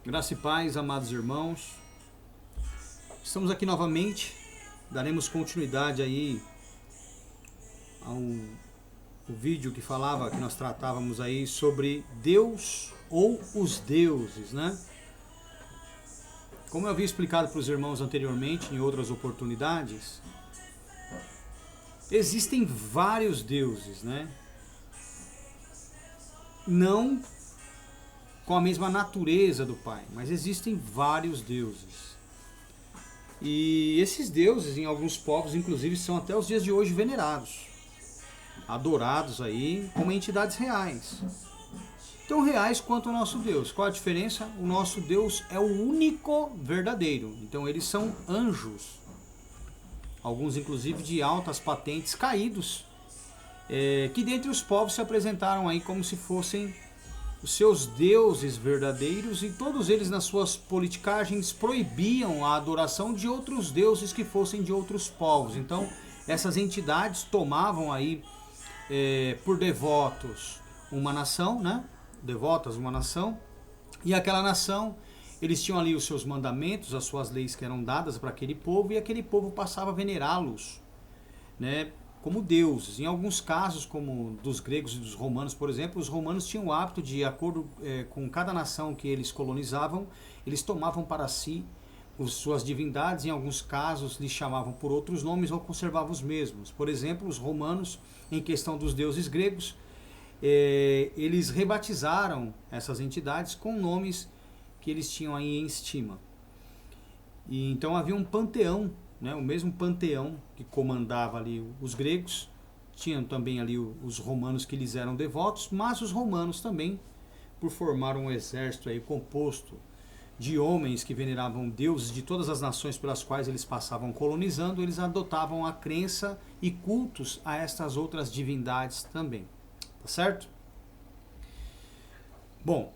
Graça e paz, amados irmãos. Estamos aqui novamente. Daremos continuidade aí ao vídeo que falava, que nós tratávamos aí sobre Deus ou os deuses, né? Como eu havia explicado para os irmãos anteriormente, em outras oportunidades, existem vários deuses, né? Não com a mesma natureza do Pai, mas existem vários deuses. E esses deuses, em alguns povos, inclusive, são até os dias de hoje venerados, adorados aí como entidades reais. Tão reais quanto o nosso Deus. Qual a diferença? O nosso Deus é o único verdadeiro. Então eles são anjos. Alguns, inclusive, de altas patentes caídos, que dentre os povos se apresentaram aí como se fossem os seus deuses verdadeiros, e todos eles nas suas politicagens proibiam a adoração de outros deuses que fossem de outros povos. Então essas entidades tomavam aí por devotos uma nação, né? Devotas uma nação, e aquela nação, eles tinham ali os seus mandamentos, as suas leis que eram dadas para aquele povo, e aquele povo passava a venerá-los, né, como deuses. Em alguns casos, como dos gregos e dos romanos, por exemplo, os romanos tinham o hábito de acordo com cada nação que eles colonizavam, eles tomavam para si suas divindades. Em alguns casos lhes chamavam por outros nomes ou conservavam os mesmos. Por exemplo, os romanos, em questão dos deuses gregos, eles rebatizaram essas entidades com nomes que eles tinham aí em estima. E então havia um panteão, né, o mesmo panteão que comandava ali os gregos, tinham também ali os romanos que lhes eram devotos, mas os romanos também, por formar um exército aí composto de homens que veneravam deuses de todas as nações pelas quais eles passavam colonizando, eles adotavam a crença e cultos a estas outras divindades também. Tá certo? Bom,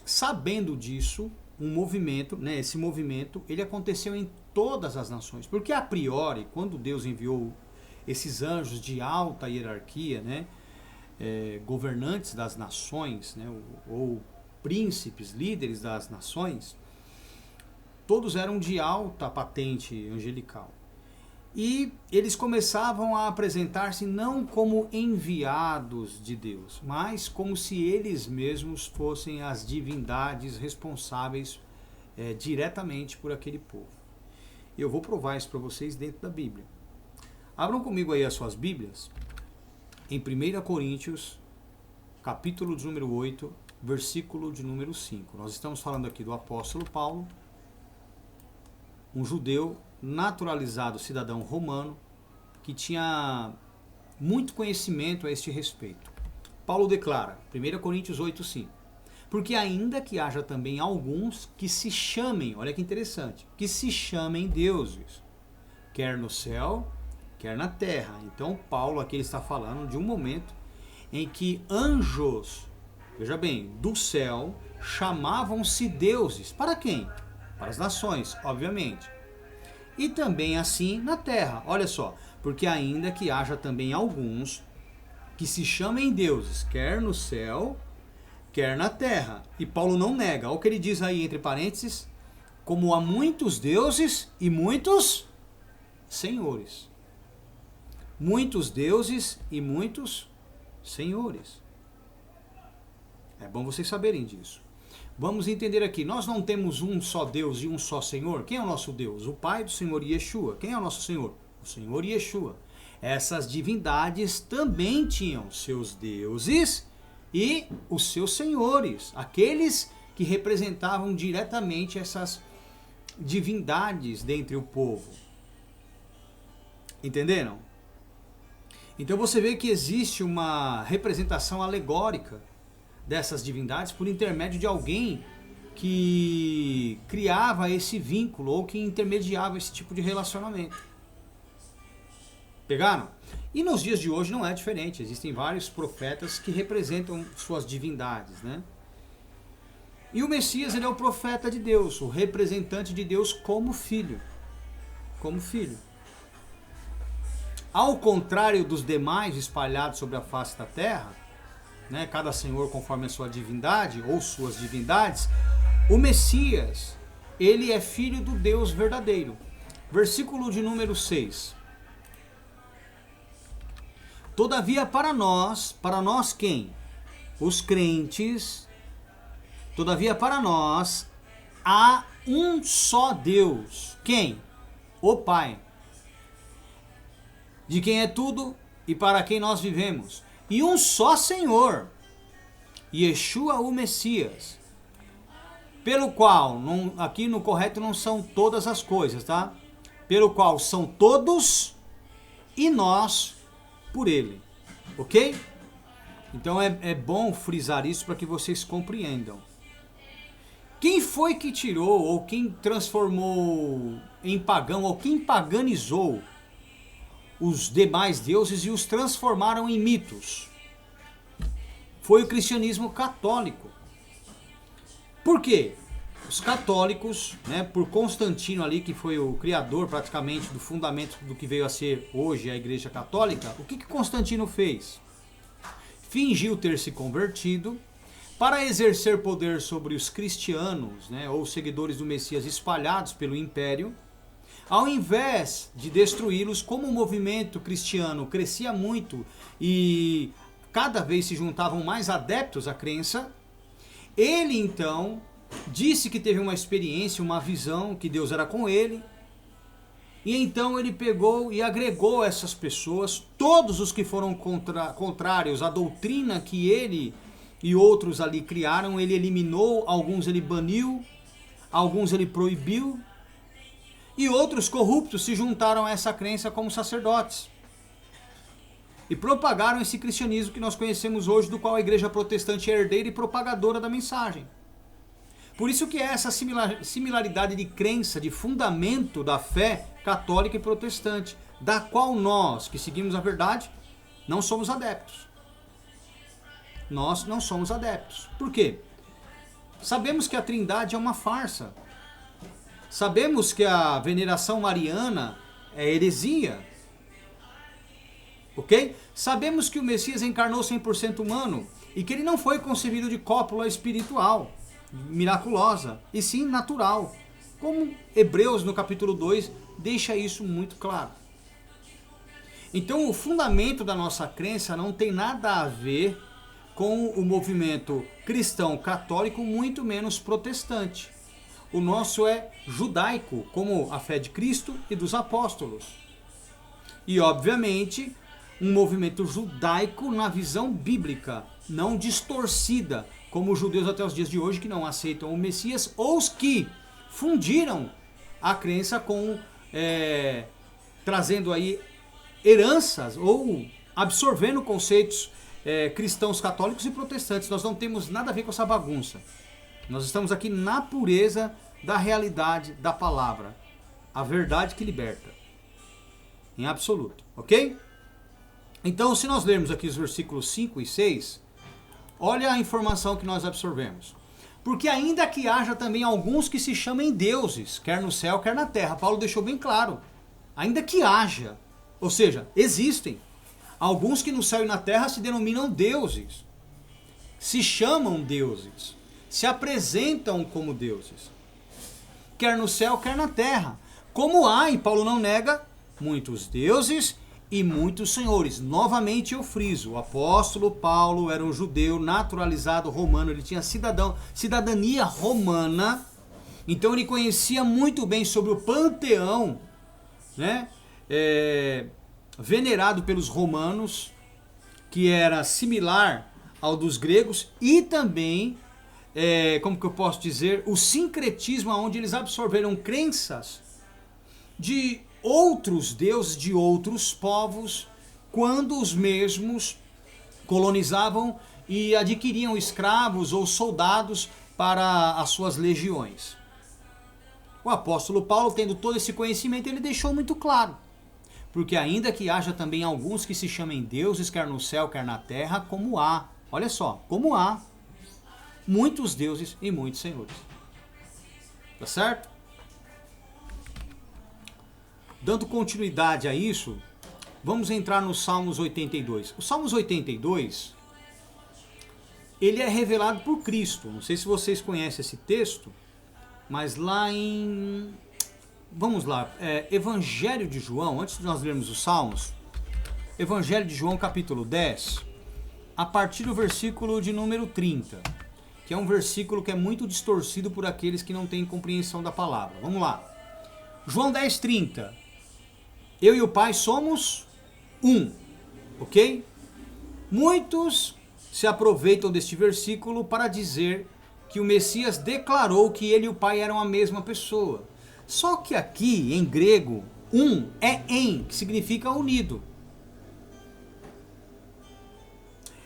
sabendo disso, um movimento, né, esse movimento, ele aconteceu em todas as nações, porque a priori, quando Deus enviou esses anjos de alta hierarquia, né, governantes das nações, né, ou príncipes, líderes das nações, todos eram de alta patente angelical. E eles começavam a apresentar-se não como enviados de Deus, mas como se eles mesmos fossem as divindades responsáveis diretamente por aquele povo. Eu vou provar isso para vocês dentro da Bíblia. Abram comigo aí as suas Bíblias, em 1 Coríntios, capítulo de número 8, versículo de número 5. Nós estamos falando aqui do apóstolo Paulo, um judeu naturalizado cidadão romano, que tinha muito conhecimento a este respeito. Paulo declara, 1 Coríntios 8:5, porque ainda que haja também alguns que se chamem, olha que interessante, que se chamem deuses, quer no céu, quer na terra. Então Paulo aqui está falando de um momento em que anjos, veja bem, do céu chamavam-se deuses. Para quem? Para as nações, obviamente. E também assim na terra, olha só, porque ainda que haja também alguns que se chamem deuses, quer no céu, quer na terra. E Paulo não nega, olha o que ele diz aí entre parênteses, como há muitos deuses e muitos senhores. Muitos deuses e muitos senhores. É bom vocês saberem disso. Vamos entender aqui, nós não temos um só Deus e um só Senhor. Quem é o nosso Deus? O Pai do Senhor Yeshua. Quem é o nosso Senhor? O Senhor Yeshua. Essas divindades também tinham seus deuses e os seus senhores, aqueles que representavam diretamente essas divindades dentre o povo. Entenderam? Então você vê que existe uma representação alegórica dessas divindades por intermédio de alguém que criava esse vínculo ou que intermediava esse tipo de relacionamento. Pegaram? E nos dias de hoje não é diferente. Existem vários profetas que representam suas divindades, né? E o Messias, ele é o profeta de Deus, o representante de Deus como filho. Como filho. Ao contrário dos demais espalhados sobre a face da terra, né, cada senhor conforme a sua divindade ou suas divindades, O Messias, ele é filho do Deus verdadeiro. Versículo de número 6. Todavia para nós quem? Os crentes. Todavia para nós há um só Deus. Quem? O Pai. De quem é tudo e para quem nós vivemos. E um só Senhor, Yeshua o Messias. Pelo qual, aqui no correto não são todas as coisas, tá? Pelo qual são todos e nós por ele. Ok? Então é bom frisar isso para que vocês compreendam. Quem foi que tirou, ou quem transformou em pagão, ou quem paganizou os demais deuses e os transformaram em mitos? Foi o cristianismo católico. Por quê? Os católicos, né, por Constantino ali, que foi o criador praticamente do fundamento do que veio a ser hoje a Igreja Católica, o que Constantino fez? Fingiu ter se convertido para exercer poder sobre os cristianos, né, ou seguidores do Messias espalhados pelo Império. Ao invés de destruí-los, como o movimento cristiano crescia muito e cada vez se juntavam mais adeptos à crença, ele então disse que teve uma experiência, uma visão, que Deus era com ele. E então ele pegou e agregou essas pessoas, todos os que foram contrários à doutrina que ele e outros ali criaram, ele eliminou, alguns ele baniu, alguns ele proibiu, e outros corruptos se juntaram a essa crença como sacerdotes. E propagaram esse cristianismo que nós conhecemos hoje, do qual a igreja protestante é herdeira e propagadora da mensagem. Por isso que é essa similaridade de crença, de fundamento da fé católica e protestante, da qual nós, que seguimos a verdade, não somos adeptos. Nós não somos adeptos. Por quê? Sabemos que a Trindade é uma farsa. Sabemos que a veneração mariana é heresia. Ok? Sabemos que o Messias encarnou 100% humano e que ele não foi concebido de cópula espiritual, miraculosa, e sim natural. Como Hebreus no capítulo 2 deixa isso muito claro. Então o fundamento da nossa crença não tem nada a ver com o movimento cristão católico, muito menos protestante. O nosso é judaico, como a fé de Cristo e dos apóstolos. E obviamente um movimento judaico na visão bíblica, não distorcida, como os judeus até os dias de hoje que não aceitam o Messias, ou os que fundiram a crença com, trazendo aí heranças ou absorvendo conceitos cristãos católicos e protestantes. Nós não temos nada a ver com essa bagunça. Nós estamos aqui na pureza da realidade da palavra, a verdade que liberta, em absoluto, ok? Então, se nós lermos aqui os versículos 5 e 6, olha a informação que nós absorvemos. Porque ainda que haja também alguns que se chamem deuses, quer no céu, quer na terra. Paulo deixou bem claro. Ainda que haja, ou seja, existem alguns que no céu e na terra se denominam deuses, se chamam deuses, se apresentam como deuses, quer no céu, quer na terra. Como há, e Paulo não nega, muitos deuses e muitos senhores. Novamente eu friso, o apóstolo Paulo era um judeu naturalizado romano, ele tinha cidadania romana, então ele conhecia muito bem sobre o panteão, né, venerado pelos romanos, que era similar ao dos gregos, e também, como que eu posso dizer, o sincretismo, onde eles absorveram crenças de outros deuses, de outros povos, quando os mesmos colonizavam e adquiriam escravos ou soldados para as suas legiões. O apóstolo Paulo, tendo todo esse conhecimento, ele deixou muito claro. Porque ainda que haja também alguns que se chamem deuses, quer no céu, quer na terra, como há, olha só, como há muitos deuses e muitos senhores. Tá certo? Dando continuidade a isso, vamos entrar no Salmos 82. O Salmos 82 ele é revelado por Cristo. Não sei se vocês conhecem esse texto, mas lá em... Vamos lá, Evangelho de João, antes de nós lermos os Salmos, Evangelho de João capítulo 10, a partir do versículo de número 30, que é um versículo que é muito distorcido por aqueles que não têm compreensão da palavra. Vamos lá. João 10, 30. Eu e o Pai somos um, ok? Muitos se aproveitam deste versículo para dizer que o Messias declarou que ele e o Pai eram a mesma pessoa. Só que aqui, em grego, um é em, que significa unido.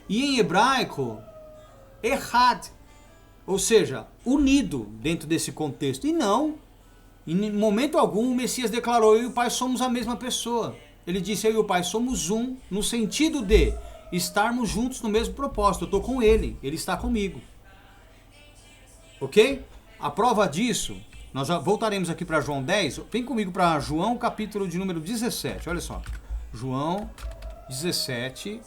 E em hebraico, echad, ou seja, unido dentro desse contexto. E não, em momento algum o Messias declarou, eu e o Pai somos a mesma pessoa. Ele disse, eu e o Pai somos um, no sentido de estarmos juntos no mesmo propósito. Eu estou com ele, ele está comigo. Ok? A prova disso, nós já voltaremos aqui para João 10. Vem comigo para João, capítulo de número 17. Olha só. João 17.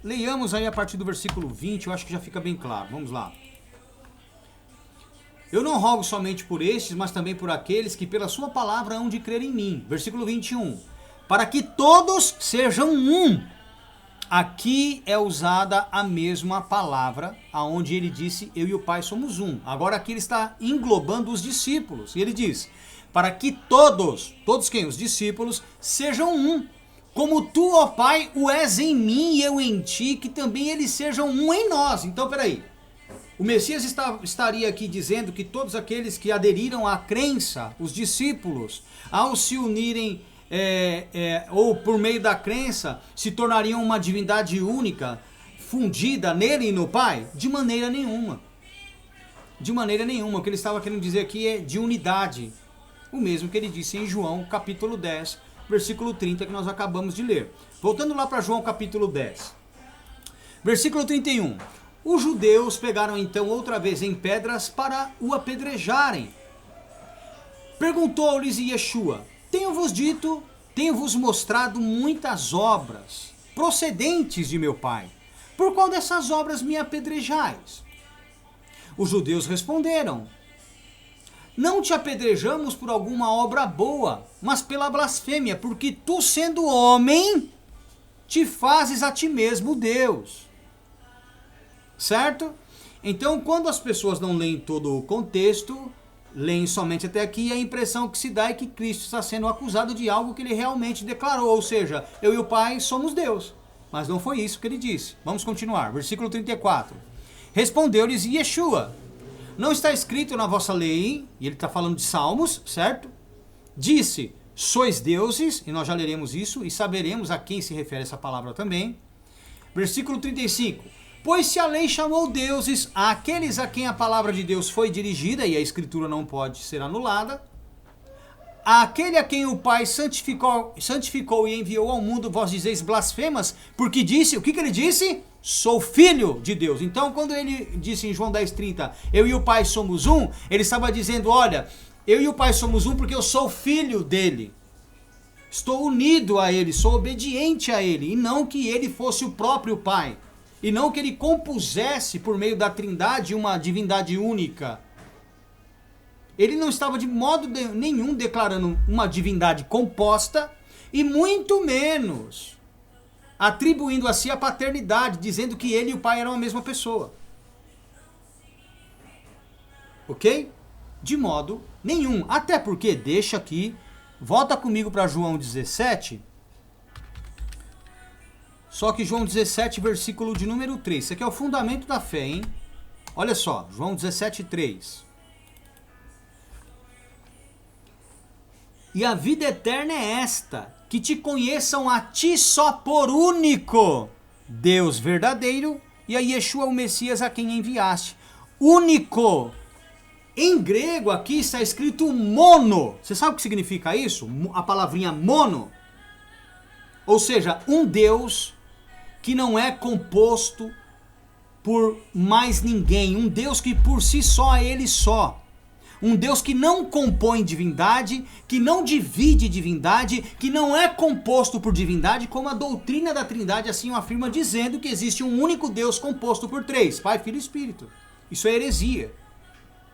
Leiamos aí a partir do versículo 20. Eu acho que já fica bem claro. Vamos lá. Eu não rogo somente por estes, mas também por aqueles que pela sua palavra hão de crer em mim. Versículo 21. Para que todos sejam um. Aqui é usada a mesma palavra, aonde ele disse, eu e o Pai somos um. Agora aqui ele está englobando os discípulos. E ele diz, para que todos quem? Os discípulos, sejam um. Como tu, ó Pai, o és em mim e eu em ti, que também eles sejam um em nós. Então, peraí. O Messias estaria aqui dizendo que todos aqueles que aderiram à crença, os discípulos, ao se unirem ou por meio da crença, se tornariam uma divindade única, fundida nele e no Pai? De maneira nenhuma. De maneira nenhuma. O que ele estava querendo dizer aqui é de unidade. O mesmo que ele disse em João, capítulo 10, versículo 30, que nós acabamos de ler. Voltando lá para João, capítulo 10. Versículo 31. Os judeus pegaram então outra vez em pedras para o apedrejarem. Perguntou-lhes Yeshua, tenho-vos mostrado muitas obras procedentes de meu Pai. Por qual dessas obras me apedrejais? Os judeus responderam, não te apedrejamos por alguma obra boa, mas pela blasfêmia, porque tu, sendo homem, te fazes a ti mesmo Deus. Certo? Então, quando as pessoas não leem todo o contexto, leem somente até aqui, a impressão que se dá é que Cristo está sendo acusado de algo que ele realmente declarou, ou seja, eu e o Pai somos Deus. Mas não foi isso que ele disse. Vamos continuar. Versículo 34. Respondeu-lhes Yeshua, não está escrito na vossa lei, e ele está falando de Salmos, certo? Disse, sois deuses, e nós já leremos isso, e saberemos a quem se refere essa palavra também. Versículo 35. Pois se a lei chamou deuses àqueles a quem a palavra de Deus foi dirigida, e a escritura não pode ser anulada, àquele a quem o Pai santificou e enviou ao mundo, vós dizeis blasfemas, porque disse, o que ele disse? Sou filho de Deus. Então, quando ele disse em João 10:30, eu e o Pai somos um, ele estava dizendo, olha, eu e o Pai somos um porque eu sou filho dele. Estou unido a ele, sou obediente a ele, e não que ele fosse o próprio Pai. E não que ele compusesse por meio da Trindade uma divindade única. Ele não estava de modo nenhum declarando uma divindade composta e muito menos atribuindo a si a paternidade, dizendo que ele e o Pai eram a mesma pessoa. Ok? De modo nenhum. Até porque, deixa aqui, volta comigo para João 17. Só que João 17, versículo de número 3. Isso aqui é o fundamento da fé, hein? Olha só, João 17, 3. E a vida eterna é esta, que te conheçam a ti só por único Deus verdadeiro e a Yeshua, o Messias, a quem enviaste. Único. Em grego aqui está escrito mono. Você sabe o que significa isso? A palavrinha mono. Ou seja, um Deus que não é composto por mais ninguém. Um Deus que por si só é ele só. Um Deus que não compõe divindade, que não divide divindade, que não é composto por divindade, como a doutrina da Trindade assim o afirma, dizendo que existe um único Deus composto por três, Pai, Filho e Espírito. Isso é heresia.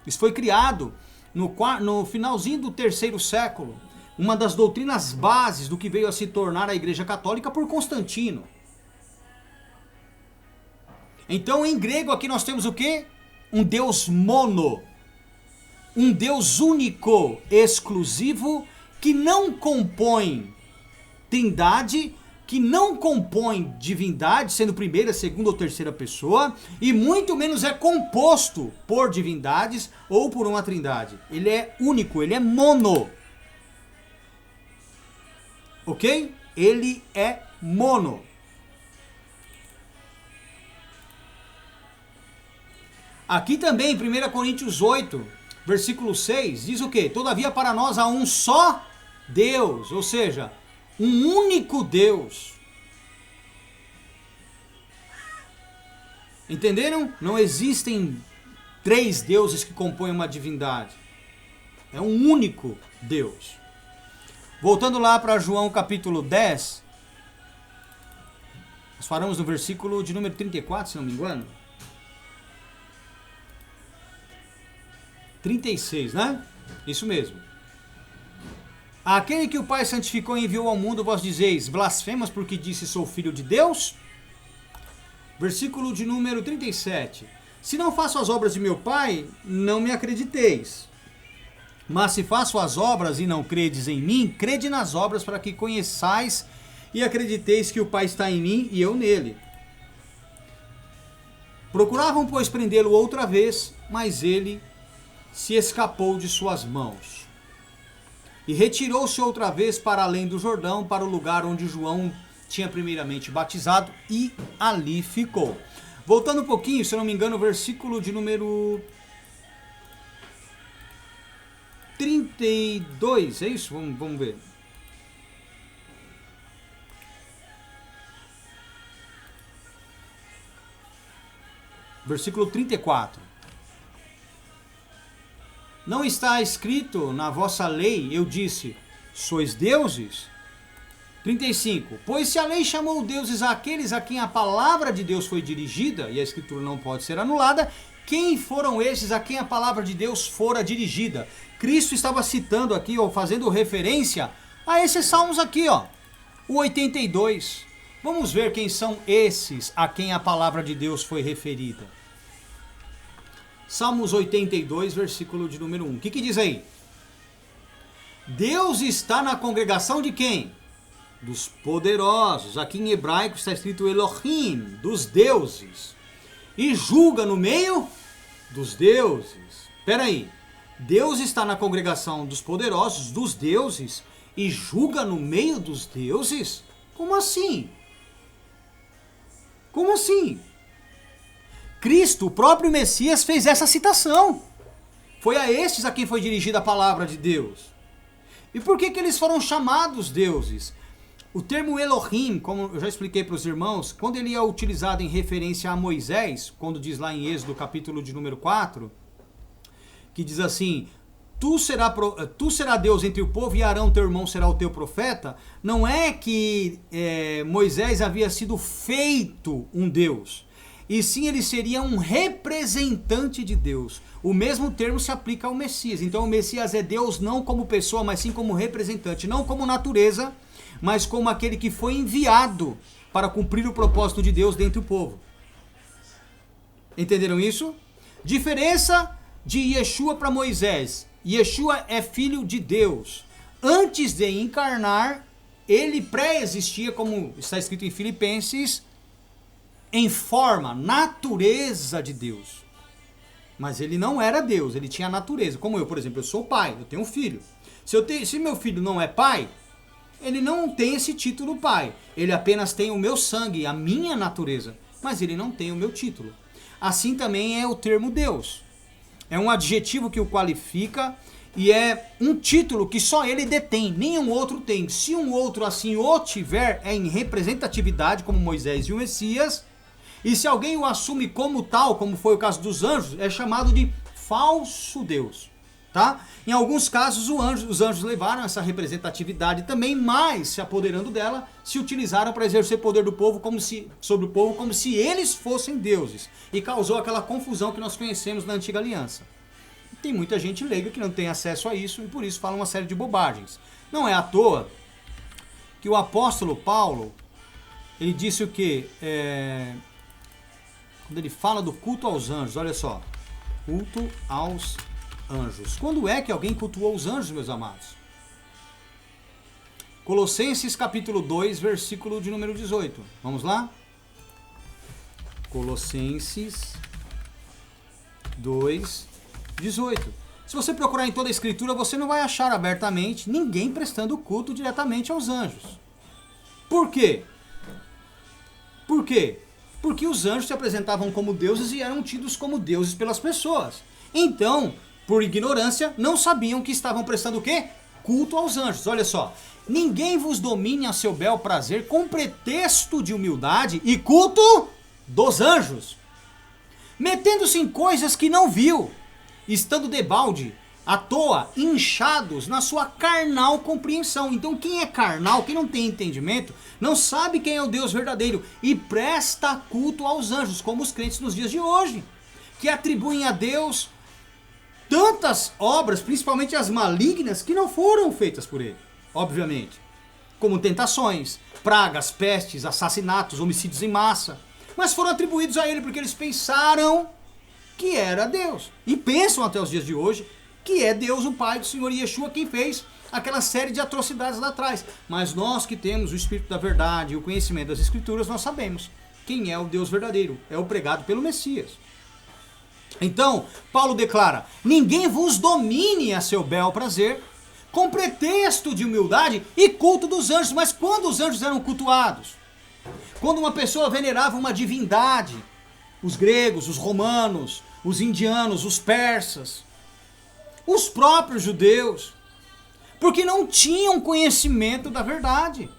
Isso foi criado no finalzinho do 3º século, uma das doutrinas bases do que veio a se tornar a Igreja Católica por Constantino. Então, em grego, aqui nós temos o quê? Um Deus mono. Um Deus único, exclusivo, que não compõe trindade, que não compõe divindade, sendo primeira, segunda ou terceira pessoa, e muito menos é composto por divindades ou por uma trindade. Ele é único, ele é mono. Ok? Ele é mono. Aqui também, em 1 Coríntios 8, versículo 6, diz o quê? Todavia para nós há um só Deus, ou seja, um único Deus. Entenderam? Não existem 3 deuses que compõem uma divindade. É um único Deus. Voltando lá para João capítulo 10, nós paramos no versículo de número 34, se não me engano. 36, né? Isso mesmo. Aquele que o Pai santificou e enviou ao mundo, vós dizeis, blasfemas porque disse sou filho de Deus? Versículo de número 37. Se não faço as obras de meu Pai, não me acrediteis. Mas se faço as obras e não credes em mim, crede nas obras para que conheçais e acrediteis que o Pai está em mim e eu nele. Procuravam, pois, prendê-lo outra vez, mas ele se escapou de suas mãos. E retirou-se outra vez para além do Jordão, para o lugar onde João tinha primeiramente batizado, e ali ficou. Voltando um pouquinho, se eu não me engano, o versículo de número 32, é isso? Vamos ver. Versículo 34. Não está escrito na vossa lei, eu disse, sois deuses? 35. Pois se a lei chamou deuses àqueles a quem a palavra de Deus foi dirigida, e a escritura não pode ser anulada, quem foram esses a quem a palavra de Deus fora dirigida? Cristo estava citando aqui, ou fazendo referência a esses salmos aqui, ó, o 82. Vamos ver quem são esses a quem a palavra de Deus foi referida. Salmos 82, versículo de número 1. O que diz aí? Deus está na congregação de quem? Dos poderosos. Aqui em hebraico está escrito Elohim, dos deuses. E julga no meio dos deuses. Espera aí. Deus está na congregação dos poderosos, dos deuses, e julga no meio dos deuses? Como assim? Como assim? Cristo, o próprio Messias, fez essa citação. Foi a estes a quem foi dirigida a palavra de Deus. E por que eles foram chamados deuses? O termo Elohim, como eu já expliquei para os irmãos, quando ele é utilizado em referência a Moisés, quando diz lá em Êxodo capítulo de número 4, que diz assim, tu será Deus entre o povo e Arão teu irmão será o teu profeta, não é que Moisés havia sido feito um Deus, e sim ele seria um representante de Deus. O mesmo termo se aplica ao Messias. Então o Messias é Deus não como pessoa, mas sim como representante, não como natureza, mas como aquele que foi enviado para cumprir o propósito de Deus dentre o povo. Entenderam isso? Diferença de Yeshua para Moisés. Yeshua é filho de Deus. Antes de encarnar, ele pré-existia, como está escrito em Filipenses, em forma, natureza de Deus. Mas ele não era Deus, ele tinha a natureza. Como eu, por exemplo, eu sou pai, eu tenho um filho. Se meu filho não é pai, ele não tem esse título pai. Ele apenas tem o meu sangue, a minha natureza. Mas ele não tem o meu título. Assim também é o termo Deus. É um adjetivo que o qualifica e é um título que só ele detém, nenhum outro tem. Se um outro assim o tiver, é em representatividade, como Moisés e o Messias. E se alguém o assume como tal, como foi o caso dos anjos, é chamado de falso Deus. tá? Em alguns casos os anjos levaram essa representatividade também, mas se apoderando dela, se utilizaram para exercer poder do povo sobre o povo como se eles fossem deuses, e causou aquela confusão que nós conhecemos na Antiga Aliança. Tem muita gente leiga que não tem acesso a isso e por isso fala uma série de bobagens. Não é à toa que o apóstolo Paulo, ele disse o quê? Quando ele fala do culto aos anjos, olha só, culto aos anjos. Quando é que alguém cultuou os anjos, meus amados? Colossenses capítulo 2, versículo de número 18. Vamos lá? Colossenses 2, 18. Se você procurar em toda a escritura, você não vai achar abertamente ninguém prestando culto diretamente aos anjos. Por quê? Por quê? Porque os anjos se apresentavam como deuses e eram tidos como deuses pelas pessoas. Então, por ignorância, não sabiam que estavam prestando o quê? Culto aos anjos. Olha só. Ninguém vos domine a seu bel prazer com pretexto de humildade e culto dos anjos, metendo-se em coisas que não viu, estando debalde, à toa, inchados na sua carnal compreensão. Então quem é carnal, quem não tem entendimento, não sabe quem é o Deus verdadeiro e presta culto aos anjos, como os crentes nos dias de hoje, que atribuem a Deus tantas obras, principalmente as malignas, que não foram feitas por ele, obviamente, como tentações, pragas, pestes, assassinatos, homicídios em massa, mas foram atribuídos a ele porque eles pensaram que era Deus, e pensam até os dias de hoje que é Deus, o Pai do Senhor Yeshua, quem fez aquela série de atrocidades lá atrás. Mas nós que temos o Espírito da Verdade e o conhecimento das Escrituras, nós sabemos quem é o Deus verdadeiro, é o pregado pelo Messias. Então, Paulo declara, ninguém vos domine a seu bel prazer, com pretexto de humildade e culto dos anjos. Mas quando os anjos eram cultuados? Quando uma pessoa venerava uma divindade, os gregos, os romanos, os indianos, os persas, os próprios judeus, porque não tinham conhecimento da verdade,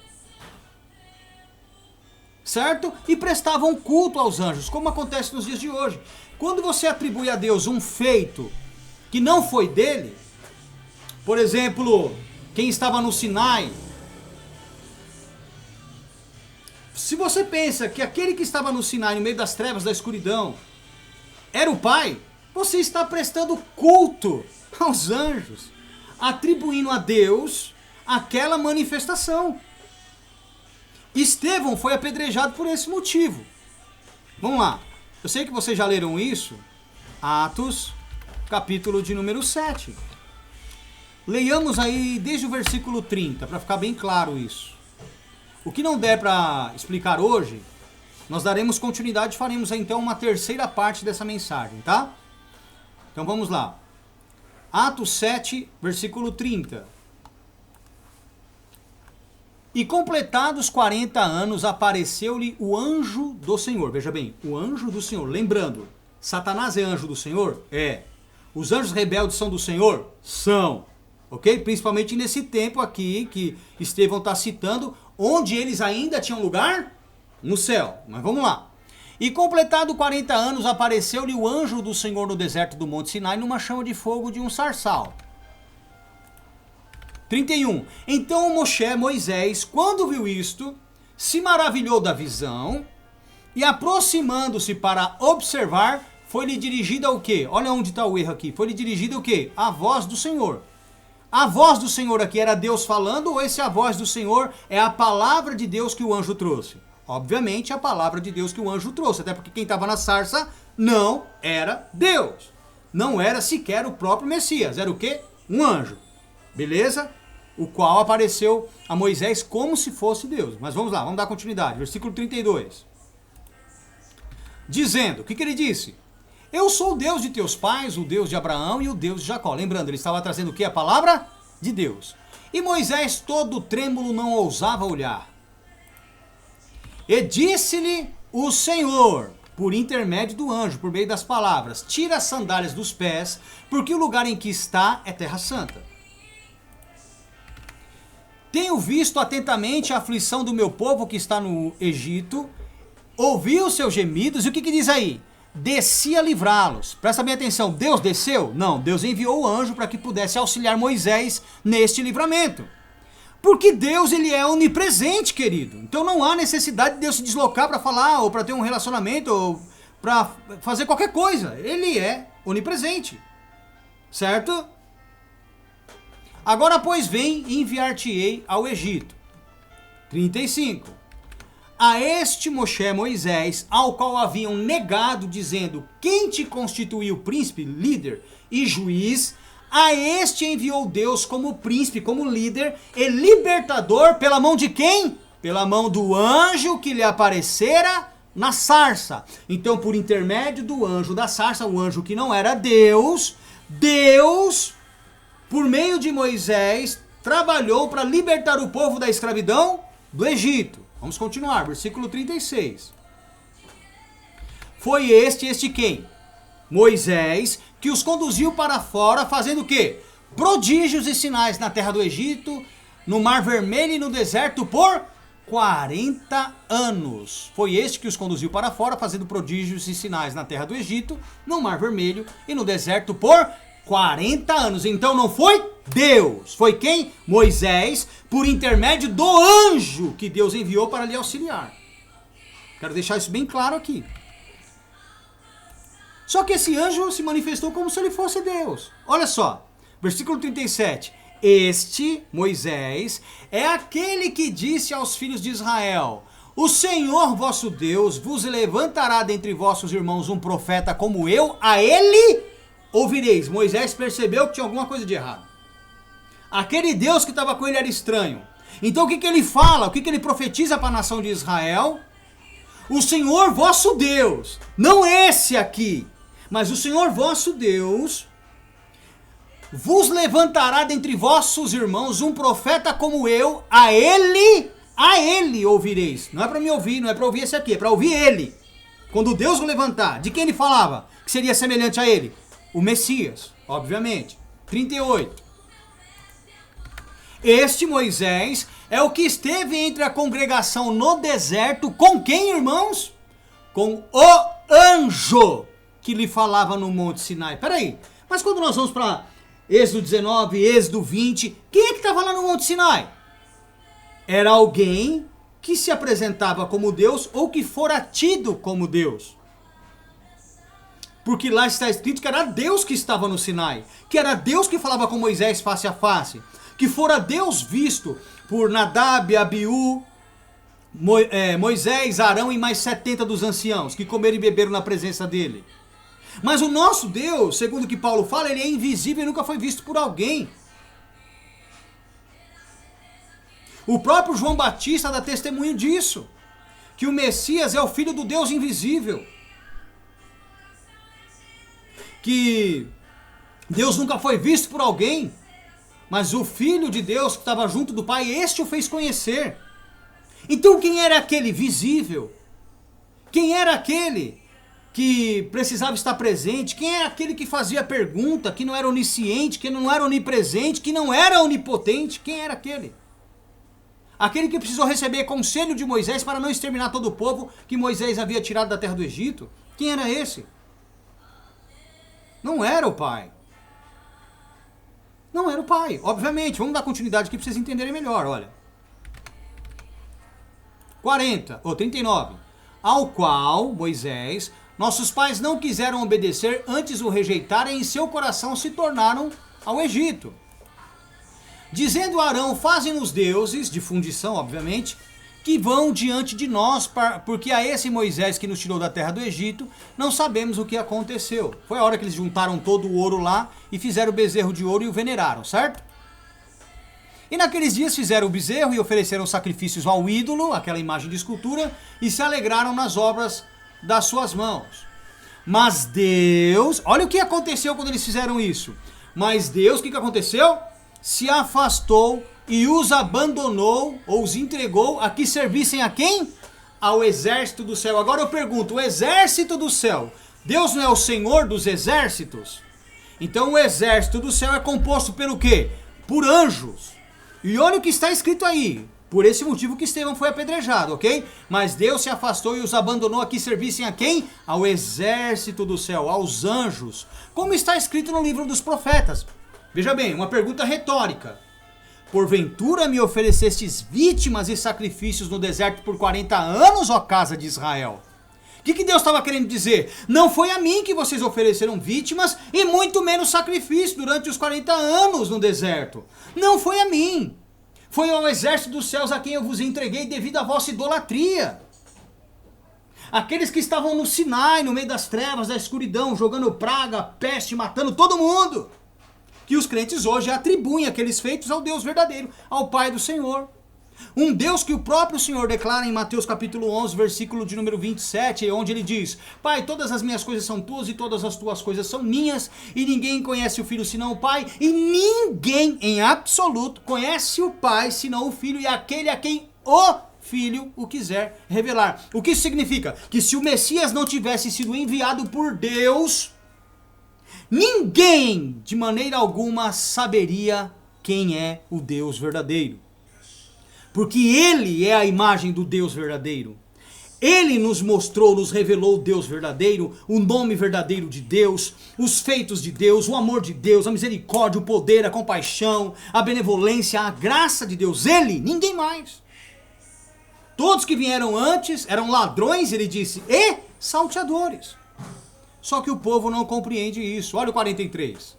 certo? E prestavam culto aos anjos, como acontece nos dias de hoje. Quando você atribui a Deus um feito que não foi dele, por exemplo, quem estava no Sinai, se você pensa que aquele que estava no Sinai, no meio das trevas da escuridão, era o Pai, você está prestando culto aos anjos, atribuindo a Deus aquela manifestação. Estevão foi apedrejado por esse motivo. Vamos lá. Eu sei que vocês já leram isso, Atos, capítulo de número 7. Leiamos aí desde o versículo 30, para ficar bem claro isso. O que não der para explicar hoje, nós daremos continuidade e faremos então uma terceira parte dessa mensagem, tá? Então vamos lá. Atos 7, versículo 30. E completados 40 anos, apareceu-lhe o anjo do Senhor. Veja bem, o anjo do Senhor. Lembrando, Satanás é anjo do Senhor? É. Os anjos rebeldes são do Senhor? São. Ok? Principalmente nesse tempo aqui que Estevão está citando, onde eles ainda tinham lugar? No céu. Mas vamos lá. E completado 40 anos, apareceu-lhe o anjo do Senhor no deserto do Monte Sinai, numa chama de fogo de um sarçal. 31. Então Moisés, quando viu isto, se maravilhou da visão, e aproximando-se para observar, foi-lhe dirigida o quê? Olha onde está o erro aqui. Foi-lhe dirigida o quê? A voz do Senhor. A voz do Senhor aqui era Deus falando, ou esse a voz do Senhor é a palavra de Deus que o anjo trouxe? Obviamente a palavra de Deus que o anjo trouxe, até porque quem estava na sarça não era Deus. Não era sequer o próprio Messias, era o quê? Um anjo. Beleza? O qual apareceu a Moisés como se fosse Deus. Mas vamos lá, vamos dar continuidade. Versículo 32. Dizendo, o que ele disse? Eu sou o Deus de teus pais, o Deus de Abraão e o Deus de Jacó. Lembrando, ele estava trazendo o quê? A palavra de Deus. E Moisés, todo trêmulo, não ousava olhar. E disse-lhe o Senhor, por intermédio do anjo, por meio das palavras, tira as sandálias dos pés, porque o lugar em que está é terra santa. Tenho visto atentamente a aflição do meu povo que está no Egito, ouvi os seus gemidos, e o que diz aí? descia livrá-los. Presta bem atenção, Deus desceu? Não, Deus enviou o anjo para que pudesse auxiliar Moisés neste livramento. Porque Deus, ele é onipresente, querido. Então não há necessidade de Deus se deslocar para falar, ou para ter um relacionamento, ou para fazer qualquer coisa. Ele é onipresente. Certo? Agora, pois, vem e enviar-te-ei ao Egito. 35. A este Moisés, ao qual haviam negado, dizendo: quem te constituiu príncipe, líder e juiz, a este enviou Deus como príncipe, como líder e libertador, pela mão de quem? Pela mão do anjo que lhe aparecera na sarça. Então, por intermédio do anjo da sarça, o anjo que não era Deus, Deus, por meio de Moisés, trabalhou para libertar o povo da escravidão do Egito. Vamos continuar, versículo 36. Foi este quem? Moisés, que os conduziu para fora, fazendo o quê? Prodígios e sinais na terra do Egito, no Mar Vermelho e no deserto por 40 anos. Foi este que os conduziu para fora, fazendo prodígios e sinais na terra do Egito, no Mar Vermelho e no deserto por 40 anos. Então não foi Deus. Foi quem? Moisés, por intermédio do anjo que Deus enviou para lhe auxiliar. Quero deixar isso bem claro aqui. Só que esse anjo se manifestou como se ele fosse Deus. Olha só, versículo 37. Este, Moisés, é aquele que disse aos filhos de Israel: o Senhor vosso Deus vos levantará dentre vossos irmãos um profeta como eu, a ele ouvireis. Moisés percebeu que tinha alguma coisa de errado. Aquele Deus que estava com ele era estranho. Então o que ele fala? O que ele profetiza para a nação de Israel? O Senhor vosso Deus, não esse aqui, mas o Senhor vosso Deus vos levantará dentre vossos irmãos um profeta como eu, a ele ouvireis. Não é para me ouvir, não é para ouvir esse aqui, é para ouvir ele. Quando Deus o levantar, de quem ele falava? Que seria semelhante a ele? O Messias, obviamente. 38. Este Moisés é o que esteve entre a congregação no deserto, com quem, irmãos? Com o anjo que lhe falava no Monte Sinai. Peraí, mas quando nós vamos para Êxodo 19, Êxodo 20, quem é que estava lá no Monte Sinai? Era alguém que se apresentava como Deus ou que fora tido como Deus. Porque lá está escrito que era Deus que estava no Sinai, que era Deus que falava com Moisés face a face, que fora Deus visto por Nadab, Abiú, Moisés, Arão e mais 70 dos anciãos, que comeram e beberam na presença dele. Mas o nosso Deus, segundo o que Paulo fala, ele é invisível e nunca foi visto por alguém. O próprio João Batista dá testemunho disso, que o Messias é o Filho do Deus invisível. Que Deus nunca foi visto por alguém, mas o Filho de Deus que estava junto do Pai, este o fez conhecer. Então quem era aquele visível? Quem era aquele que precisava estar presente? Quem era aquele que fazia pergunta, que não era onisciente, que não era onipresente, que não era onipotente? Quem era aquele? Aquele que precisou receber conselho de Moisés para não exterminar todo o povo que Moisés havia tirado da terra do Egito? Quem era esse? Não era o Pai. Não era o Pai, obviamente. Vamos dar continuidade aqui para vocês entenderem melhor, olha. 39. Ao qual, Moisés, nossos pais não quiseram obedecer, antes o rejeitaram e em seu coração se tornaram ao Egito. Dizendo a Arão: fazem-nos deuses, de fundição, obviamente, que vão diante de nós, porque a esse Moisés que nos tirou da terra do Egito, não sabemos o que aconteceu. Foi a hora que eles juntaram todo o ouro lá e fizeram o bezerro de ouro e o veneraram, certo? E naqueles dias fizeram o bezerro e ofereceram sacrifícios ao ídolo, aquela imagem de escultura, e se alegraram nas obras das suas mãos. Mas Deus, olha o que aconteceu quando eles fizeram isso. Mas Deus, o que aconteceu? Se afastou e os abandonou, ou os entregou a que servissem a quem? Ao exército do céu. Agora eu pergunto, o exército do céu, Deus não é o Senhor dos exércitos? Então o exército do céu é composto pelo quê? Por anjos. E olha o que está escrito aí, Por esse motivo que Estevão foi apedrejado, ok? Mas Deus se afastou e os abandonou a que servissem a quem? Ao exército do céu, aos anjos. Como está escrito no livro dos profetas. Veja bem, uma pergunta retórica. Porventura me oferecestes vítimas e sacrifícios no deserto por 40 anos, ó casa de Israel? O que Deus estava querendo dizer? Não foi a mim que vocês ofereceram vítimas e muito menos sacrifício durante os 40 anos no deserto. Não foi a mim. Foi ao exército dos céus a quem eu vos entreguei devido à vossa idolatria. Aqueles que estavam no Sinai, no meio das trevas, da escuridão, jogando praga, peste, matando todo mundo. Que os crentes hoje atribuem aqueles feitos ao Deus verdadeiro, ao Pai do Senhor. Um Deus que o próprio Senhor declara em Mateus capítulo 11, versículo de número 27, onde ele diz: Pai, todas as minhas coisas são tuas e todas as tuas coisas são minhas, e ninguém conhece o Filho senão o Pai, e ninguém em absoluto conhece o Pai senão o Filho e aquele a quem o Filho o quiser revelar. O que isso significa? Que se o Messias não tivesse sido enviado por Deus, ninguém de maneira alguma saberia quem é o Deus verdadeiro. Porque Ele é a imagem do Deus verdadeiro. Ele nos mostrou, nos revelou o Deus verdadeiro, o nome verdadeiro de Deus, os feitos de Deus, o amor de Deus, a misericórdia, o poder, a compaixão, a benevolência, a graça de Deus. Ele, ninguém mais. Todos que vieram antes eram ladrões, ele disse, e salteadores. Só que o povo não compreende isso. Olha o 43.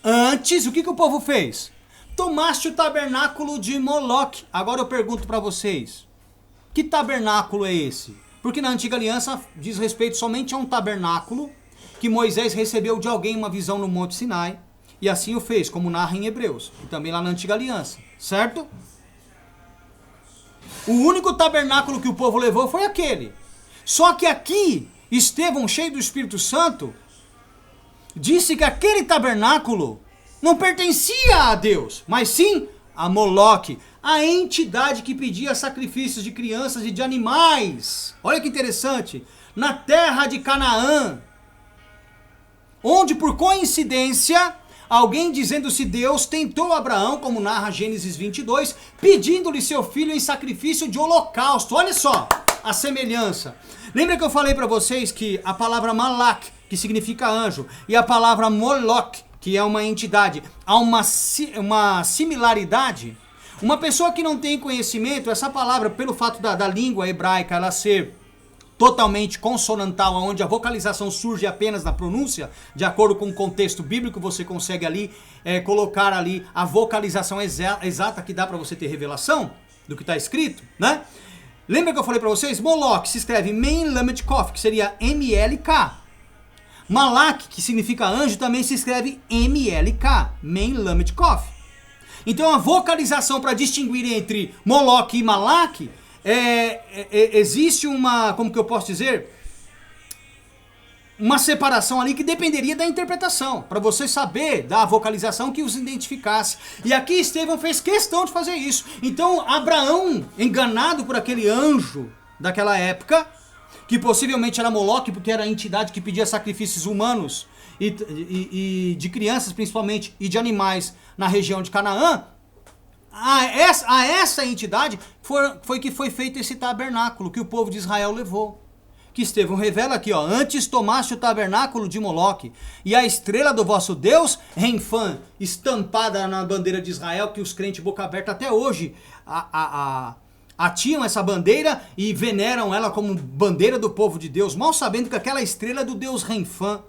Antes, o que o povo fez? Tomaste o tabernáculo de Moloque. Agora eu pergunto para vocês, que tabernáculo é esse? Porque na antiga aliança diz respeito somente a um tabernáculo que Moisés recebeu de alguém uma visão no Monte Sinai, e assim o fez, como narra em Hebreus, e também lá na antiga aliança, certo? O único tabernáculo que o povo levou foi aquele. Só que aqui, Estevão, cheio do Espírito Santo, disse que aquele tabernáculo não pertencia a Deus, mas sim a Moloque, a entidade que pedia sacrifícios de crianças e de animais. Olha que interessante, na terra de Canaã, onde por coincidência, alguém dizendo-se Deus tentou Abraão, como narra Gênesis 22, pedindo-lhe seu filho em sacrifício de holocausto. Olha só a semelhança. Lembra que eu falei para vocês que a palavra Malak, que significa anjo, e a palavra Moloch, que é uma entidade, há uma similaridade? Uma pessoa que não tem conhecimento, essa palavra, pelo fato da língua hebraica ela ser totalmente consonantal, onde a vocalização surge apenas na pronúncia, de acordo com o contexto bíblico, você consegue ali colocar ali a vocalização exata que dá para você ter revelação do que está escrito, né? Lembra que eu falei para vocês? Moloch se escreve Men Lamed Kof, que seria M-L-K. Malak, que significa anjo, também se escreve M-L-K, Men Lamed Kof. Então a vocalização para distinguir entre Moloch e Malak, existe uma, como que eu posso dizer? Uma separação ali que dependeria da interpretação, para você saber da vocalização que os identificasse. E aqui Estevão fez questão de fazer isso. Então Abraão, enganado por aquele anjo daquela época, que possivelmente era Moloque, porque era a entidade que pedia sacrifícios humanos e de crianças principalmente, e de animais na região de Canaã, a essa entidade foi que foi feito esse tabernáculo que o povo de Israel levou. Que Estevão revela aqui, ó, antes tomaste o tabernáculo de Moloque e a estrela do vosso Deus, Renfã, estampada na bandeira de Israel, que os crentes boca aberta até hoje atiam essa bandeira e veneram ela como bandeira do povo de Deus, mal sabendo que aquela estrela é do Deus Renfã.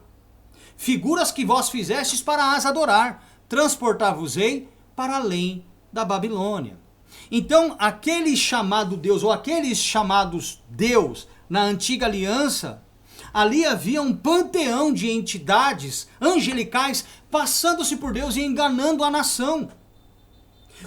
Figuras que vós fizestes para as adorar, transportar-vos-ei para além da Babilônia. Então, aquele chamado Deus, ou aqueles chamados Deus, na antiga aliança, ali havia um panteão de entidades angelicais passando-se por Deus e enganando a nação.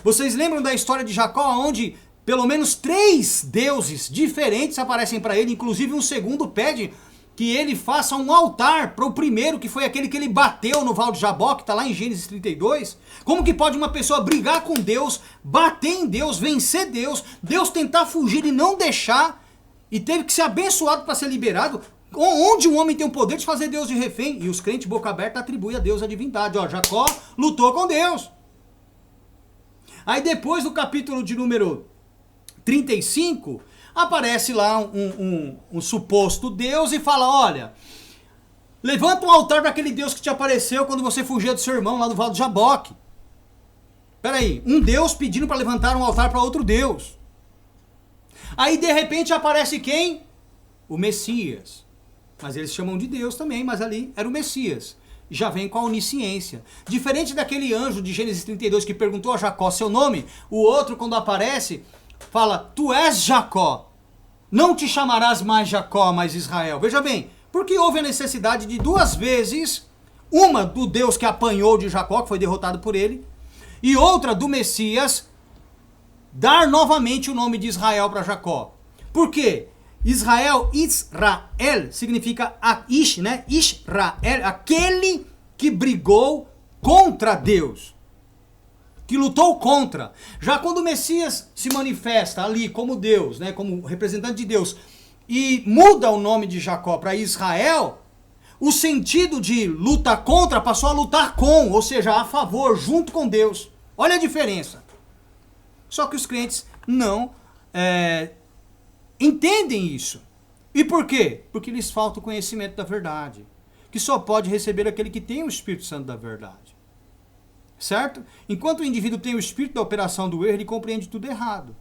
Vocês lembram da história de Jacó, onde pelo menos 3 deuses diferentes aparecem para ele, inclusive um segundo pede que ele faça um altar para o primeiro, que foi aquele que ele bateu no Val de Jabó, que está lá em Gênesis 32. Como que pode uma pessoa brigar com Deus, bater em Deus, vencer Deus, Deus tentar fugir e não deixar, e teve que ser abençoado para ser liberado? Onde um homem tem o poder de fazer Deus de refém? E os crentes boca aberta atribuem a Deus a divindade. Ó, Jacó lutou com Deus. Aí depois do capítulo de número 35, aparece lá um suposto Deus e fala, olha, levanta um altar para aquele Deus que te apareceu quando você fugia do seu irmão lá do Vale do Jaboque. Peraí, um Deus pedindo para levantar um altar para outro Deus. Aí de repente aparece quem? O Messias. Mas eles chamam de Deus também, mas ali era o Messias. Já vem com a onisciência. Diferente daquele anjo de Gênesis 32 que perguntou a Jacó seu nome, o outro quando aparece fala, tu és Jacó, não te chamarás mais Jacó, mas Israel. Veja bem, porque houve a necessidade de duas vezes, uma do Deus que apanhou de Jacó, que foi derrotado por ele, e outra do Messias, dar novamente o nome de Israel para Jacó. Por quê? Israel significa né? Israel, aquele que brigou contra Deus, que lutou contra. Já quando o Messias se manifesta ali como Deus, né? Como representante de Deus, e muda o nome de Jacó para Israel, o sentido de luta contra passou a lutar com, ou seja, a favor, junto com Deus. Olha a diferença. Só que os crentes não entendem isso. E por quê? Porque lhes falta o conhecimento da verdade, que só pode receber aquele que tem o Espírito Santo da verdade. Certo? Enquanto o indivíduo tem o espírito da operação do erro, ele compreende tudo errado.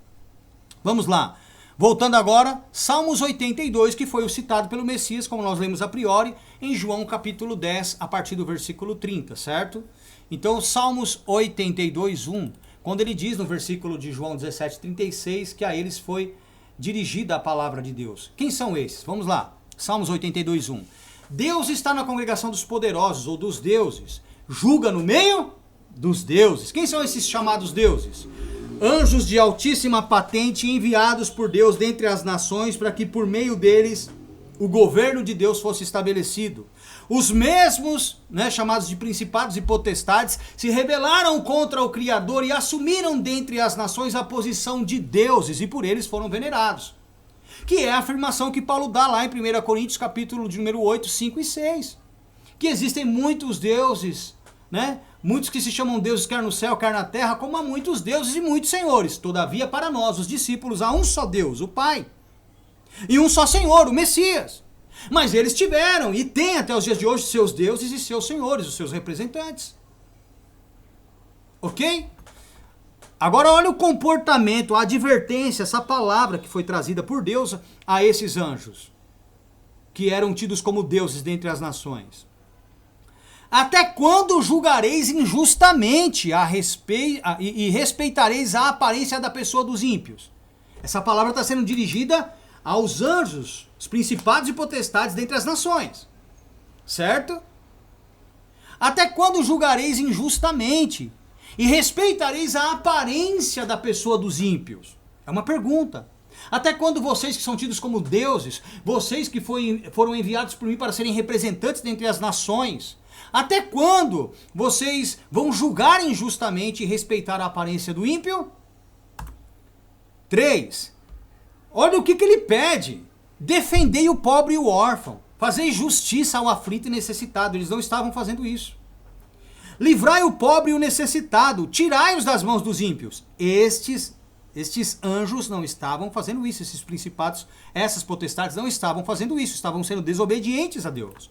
Vamos lá. Voltando agora, Salmos 82, que foi o citado pelo Messias, como nós lemos a priori, em João capítulo 10, a partir do versículo 30, certo? Então, Salmos 82, 1, quando ele diz no versículo de João 17, 36, que a eles foi dirigida a palavra de Deus. Quem são esses? Vamos lá. Salmos 82, 1. Deus está na congregação dos poderosos ou dos deuses. Julga no meio dos deuses. Quem são esses chamados deuses? Anjos de altíssima patente enviados por Deus dentre as nações para que por meio deles o governo de Deus fosse estabelecido. Os mesmos, né, chamados de principados e potestades, se rebelaram contra o Criador e assumiram dentre as nações a posição de deuses e por eles foram venerados. Que é a afirmação que Paulo dá lá em 1 Coríntios capítulo de número 8, 5 e 6. Que existem muitos deuses, né? Muitos que se chamam deuses quer no céu, quer na terra, como há muitos deuses e muitos senhores. Todavia, para nós, os discípulos, há um só Deus, o Pai. E um só Senhor, o Messias. Mas eles tiveram e têm até os dias de hoje seus deuses e seus senhores, os seus representantes. Ok? Agora olha o comportamento, a advertência, essa palavra que foi trazida por Deus a esses anjos, que eram tidos como deuses dentre as nações. Até quando julgareis injustamente e respeitareis a aparência da pessoa dos ímpios? Essa palavra está sendo dirigida aos anjos, os principados e potestades dentre as nações. Certo? Até quando julgareis injustamente e respeitareis a aparência da pessoa dos ímpios? É uma pergunta. Até quando vocês que são tidos como deuses, vocês que foram enviados por mim para serem representantes dentre as nações, até quando vocês vão julgar injustamente e respeitar a aparência do ímpio? 3. Olha o que ele pede. Defendei o pobre e o órfão. Fazei justiça ao aflito e necessitado. Eles não estavam fazendo isso. Livrai o pobre e o necessitado. Tirai-os das mãos dos ímpios. Estes anjos não estavam fazendo isso. Esses principados, essas potestades não estavam fazendo isso. Estavam sendo desobedientes a Deus.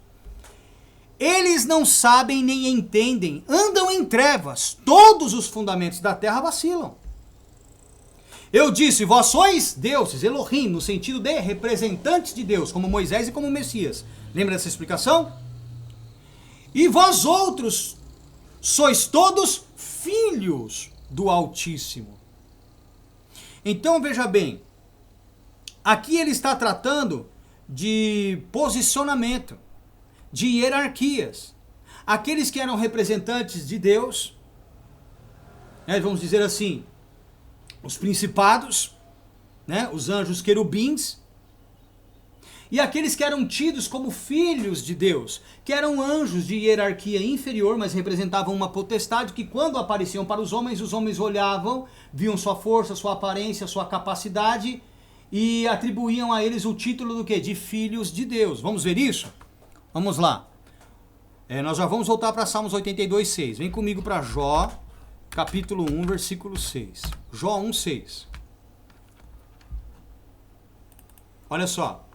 Eles não sabem nem entendem, andam em trevas, todos os fundamentos da terra vacilam. Eu disse, vós sois deuses, Elohim, no sentido de representantes de Deus, como Moisés e como Messias. Lembra dessa explicação? E vós outros sois todos filhos do Altíssimo. Então veja bem, aqui ele está tratando de posicionamento, de hierarquias. Aqueles que eram representantes de Deus, né, vamos dizer assim, os principados, né, os anjos querubins, e aqueles que eram tidos como filhos de Deus, que eram anjos de hierarquia inferior, mas representavam uma potestade que quando apareciam para os homens olhavam, viam sua força, sua aparência, sua capacidade e atribuíam a eles o título do quê? De filhos de Deus. Vamos ver isso? Vamos lá. Nós já vamos voltar para Salmos 82, 6. Vem comigo para Jó, capítulo 1, versículo 6. Jó 1, 6. Olha só.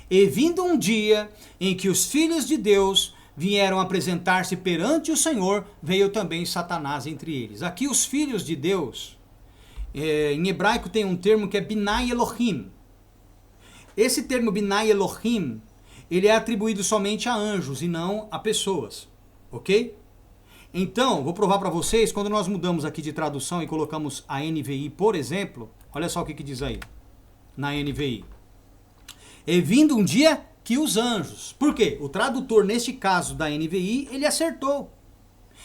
E vindo um dia em que os filhos de Deus vieram apresentar-se perante o Senhor, veio também Satanás entre eles. Aqui os filhos de Deus, em hebraico tem um termo que é Binai Elohim. Esse termo Binai Elohim, ele é atribuído somente a anjos e não a pessoas, ok? Então, vou provar para vocês, quando nós mudamos aqui de tradução e colocamos a NVI, por exemplo, olha só o que diz aí, na NVI. E vindo um dia que os anjos, por quê? O tradutor, neste caso da NVI, ele acertou.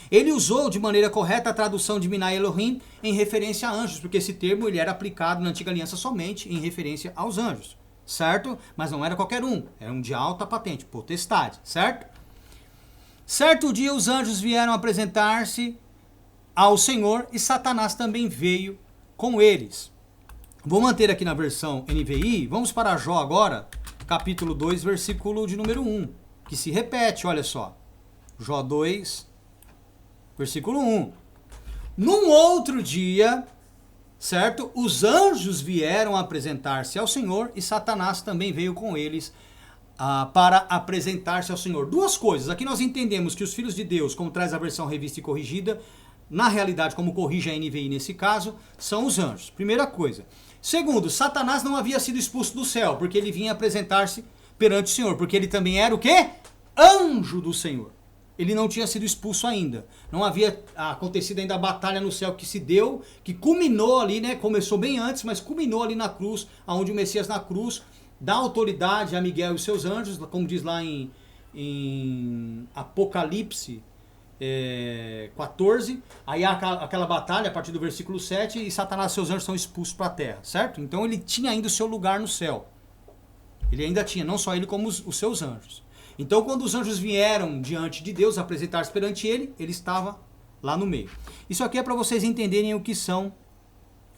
Ele usou de maneira correta a tradução de Binai Elohim em referência a anjos, porque esse termo ele era aplicado na Antiga Aliança somente em referência aos anjos, certo? Mas não era qualquer um, era um de alta patente, potestade, certo? Certo dia os anjos vieram apresentar-se ao Senhor e Satanás também veio com eles. Vou manter aqui na versão NVI, vamos para Jó agora, capítulo 2, versículo de número 1, que se repete, olha só. Jó 2, versículo 1. Num outro dia, certo? Os anjos vieram apresentar-se ao Senhor e Satanás também veio com eles para apresentar-se ao Senhor. Duas coisas. Aqui nós entendemos que os filhos de Deus, como traz a versão revista e corrigida, na realidade, como corrige a NVI nesse caso, são os anjos. Primeira coisa. Segundo, Satanás não havia sido expulso do céu, porque ele vinha apresentar-se perante o Senhor, porque ele também era o quê? Anjo do Senhor. Ele não tinha sido expulso ainda. Não havia acontecido ainda a batalha no céu que se deu, que culminou ali, né? Começou bem antes, mas culminou ali na cruz, onde o Messias na cruz dá autoridade a Miguel e os seus anjos, como diz lá em Apocalipse 14, aí há aquela batalha a partir do versículo 7 e Satanás e seus anjos são expulsos para a terra, certo? Então ele tinha ainda o seu lugar no céu. Ele ainda tinha, não só ele como os seus anjos. Então quando os anjos vieram diante de Deus, apresentar-se perante ele, ele estava lá no meio. Isso aqui é para vocês entenderem o que são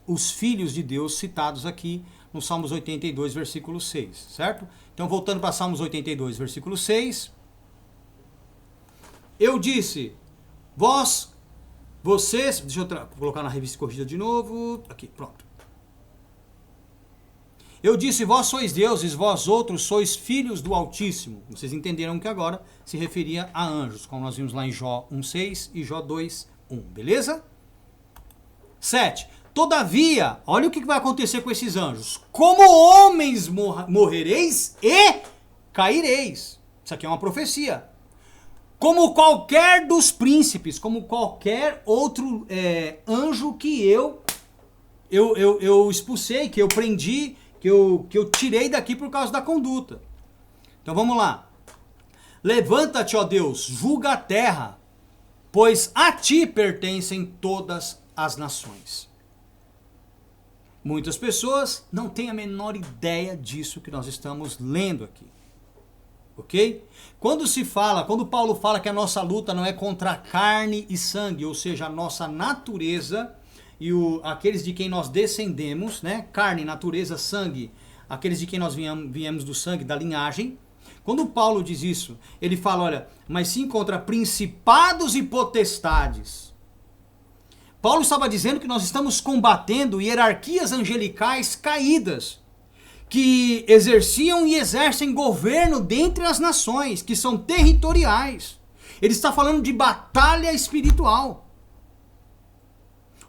os filhos de Deus citados aqui no Salmos 82, versículo 6, certo? Então voltando para Salmos 82, versículo 6... Eu disse, vocês, deixa eu colocar na revista corrigida de novo, aqui, pronto. Eu disse, vós sois deuses, vós outros sois filhos do Altíssimo. Vocês entenderam que agora se referia a anjos, como nós vimos lá em Jó 1,6 e Jó 2,1, beleza? 7. Todavia, olha o que vai acontecer com esses anjos. Como homens morrereis e caireis. Isso aqui é uma profecia. Como qualquer dos príncipes, como qualquer outro anjo que eu expulsei, que eu prendi, que eu tirei daqui por causa da conduta. Então vamos lá. Levanta-te, ó Deus, julga a terra, pois a ti pertencem todas as nações. Muitas pessoas não têm a menor ideia disso que nós estamos lendo aqui. Ok? Quando Paulo fala que a nossa luta não é contra carne e sangue, ou seja, a nossa natureza e aqueles de quem nós descendemos, né? Carne, natureza, sangue, aqueles de quem nós viemos do sangue, da linhagem. Quando Paulo diz isso, ele fala, olha, mas sim contra principados e potestades. Paulo estava dizendo que nós estamos combatendo hierarquias angelicais caídas, que exerciam e exercem governo dentre as nações, que são territoriais. Ele está falando de batalha espiritual.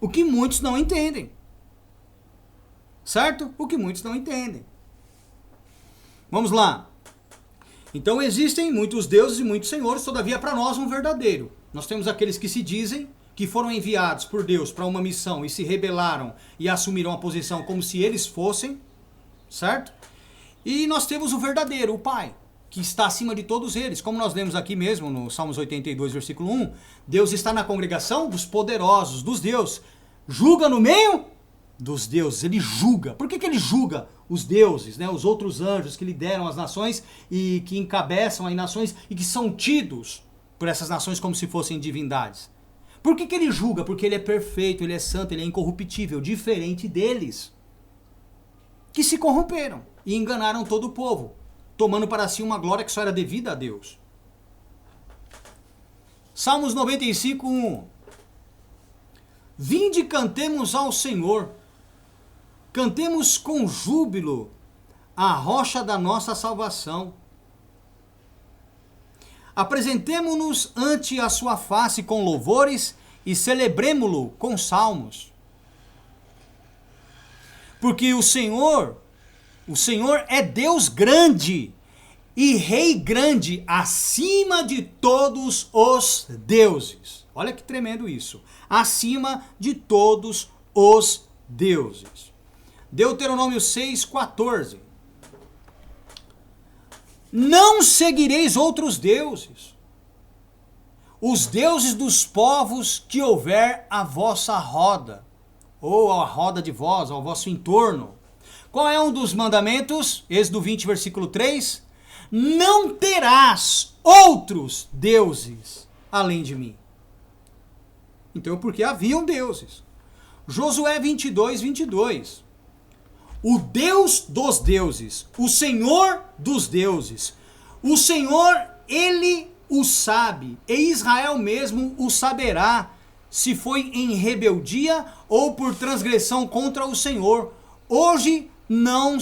O que muitos não entendem. Certo? O que muitos não entendem. Vamos lá. Então existem muitos deuses e muitos senhores, todavia para nós um verdadeiro. Nós temos aqueles que se dizem que foram enviados por Deus para uma missão e se rebelaram e assumiram a posição como se eles fossem, certo? E nós temos o verdadeiro, o Pai, que está acima de todos eles. Como nós lemos aqui mesmo no Salmos 82, versículo 1, Deus está na congregação dos poderosos, dos deuses. Julga no meio dos deuses, ele julga. Por que ele julga os deuses, né? Os outros anjos que lideram as nações e que encabeçam as nações e que são tidos por essas nações como se fossem divindades? Por que ele julga? Porque ele é perfeito, ele é santo, ele é incorruptível, diferente deles, que se corromperam e enganaram todo o povo, tomando para si uma glória que só era devida a Deus. Salmos 95, 1. Vinde, cantemos ao Senhor, cantemos com júbilo a rocha da nossa salvação. Apresentemo-nos ante a sua face com louvores e celebremo-lo com salmos. Porque o Senhor é Deus grande e Rei grande acima de todos os deuses. Olha que tremendo isso. Acima de todos os deuses. Deuteronômio 6,14. Não seguireis outros deuses, os deuses dos povos que houver à vossa roda, ou à roda de vós, ao vosso entorno. Qual é um dos mandamentos? Êxodo 20, versículo 3. Não terás outros deuses além de mim. Então, porque haviam deuses. Josué 22, 22. O Deus dos deuses, o Senhor dos deuses. O Senhor, Ele o sabe, e Israel mesmo o saberá, se foi em rebeldia ou por transgressão contra o Senhor. Hoje não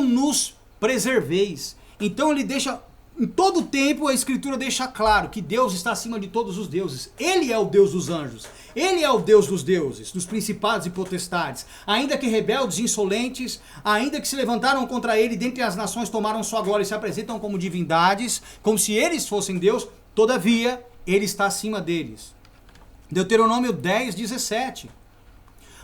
nos preserveis. Então ele deixa, em todo tempo a Escritura deixa claro que Deus está acima de todos os deuses. Ele é o Deus dos anjos. Ele é o Deus dos deuses, dos principados e potestades. Ainda que rebeldes e insolentes, ainda que se levantaram contra ele, dentre as nações tomaram sua glória e se apresentam como divindades, como se eles fossem Deus, todavia, ele está acima deles. Deuteronômio 10, 17.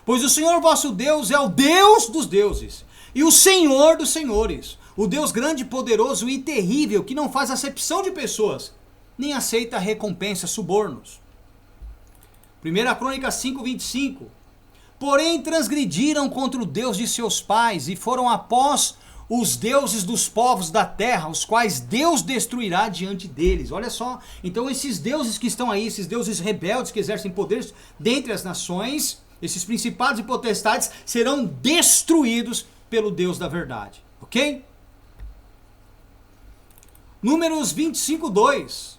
Pois o Senhor vosso Deus é o Deus dos deuses e o Senhor dos senhores, o Deus grande, poderoso e terrível, que não faz acepção de pessoas, nem aceita recompensa, subornos. 1 Crônica 5, 25. Porém transgrediram contra o Deus de seus pais e foram após os deuses dos povos da terra, os quais Deus destruirá diante deles. Olha só, então esses deuses que estão aí, esses deuses rebeldes que exercem poderes dentre as nações, esses principados e potestades serão destruídos pelo Deus da verdade. Ok? Números 25, 2.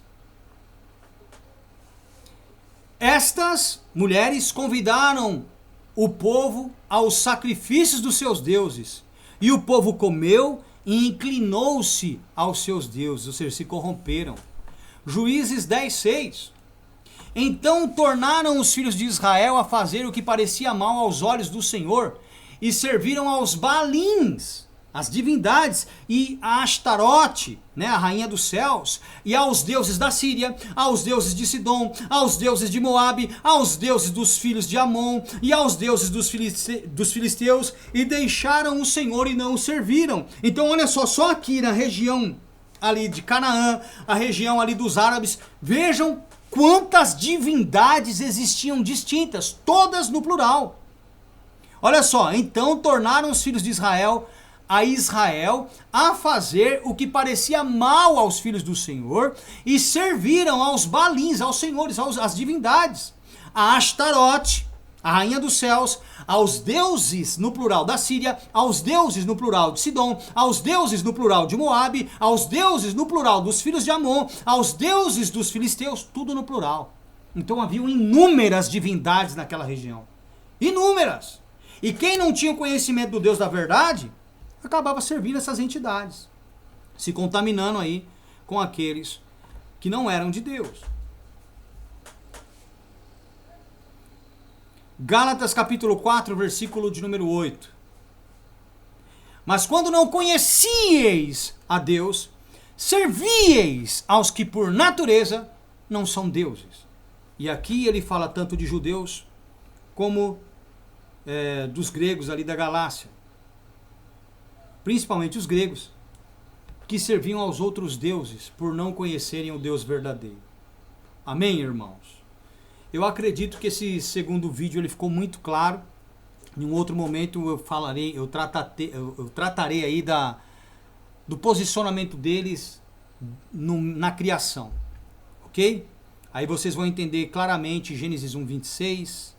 Estas mulheres convidaram o povo aos sacrifícios dos seus deuses, e o povo comeu e inclinou-se aos seus deuses, ou seja, se corromperam. Juízes 10, 6. Então tornaram os filhos de Israel a fazer o que parecia mal aos olhos do Senhor, e serviram aos Baalins, as divindades, e a Astarote, a rainha dos céus, e aos deuses da Síria, aos deuses de Sidom, aos deuses de Moabe, aos deuses dos filhos de Amon, e aos deuses dos filisteus, e deixaram o Senhor e não o serviram. Então olha só aqui na região ali de Canaã, a região ali dos árabes, vejam quantas divindades existiam distintas, todas no plural. Olha só, então tornaram os filhos de Israel a fazer o que parecia mal aos filhos do Senhor e serviram aos Baalins, aos senhores, às divindades, a Astarote, a rainha dos céus, aos deuses no plural da Síria, aos deuses no plural de Sidom, aos deuses no plural de Moabe, aos deuses no plural dos filhos de Amon, aos deuses dos filisteus, tudo no plural. Então haviam inúmeras divindades naquela região, inúmeras. E quem não tinha conhecimento do Deus da verdade acabava servindo essas entidades, se contaminando aí com aqueles que não eram de Deus. Gálatas capítulo 4, versículo de número 8. Mas quando não conhecieis a Deus, servieis aos que por natureza não são deuses. E aqui ele fala tanto de judeus como dos gregos ali da Galácia. Principalmente os gregos, que serviam aos outros deuses por não conhecerem o Deus verdadeiro. Amém, irmãos? Eu acredito que esse segundo vídeo ele ficou muito claro. Em um outro momento eu tratarei aí do posicionamento deles na criação. Ok? Aí vocês vão entender claramente Gênesis 1, 26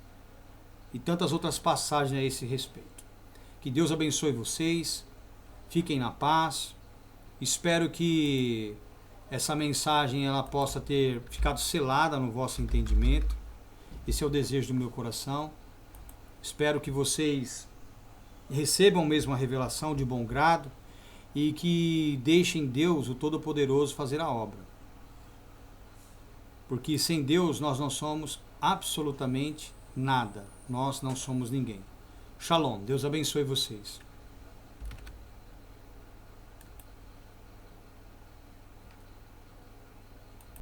e tantas outras passagens a esse respeito. Que Deus abençoe vocês. Fiquem na paz. Espero que essa mensagem ela possa ter ficado selada no vosso entendimento. Esse é o desejo do meu coração. Espero que vocês recebam mesmo a revelação de bom grado e que deixem Deus, o Todo-Poderoso, fazer a obra. Porque sem Deus nós não somos absolutamente nada. Nós não somos ninguém. Shalom. Deus abençoe vocês.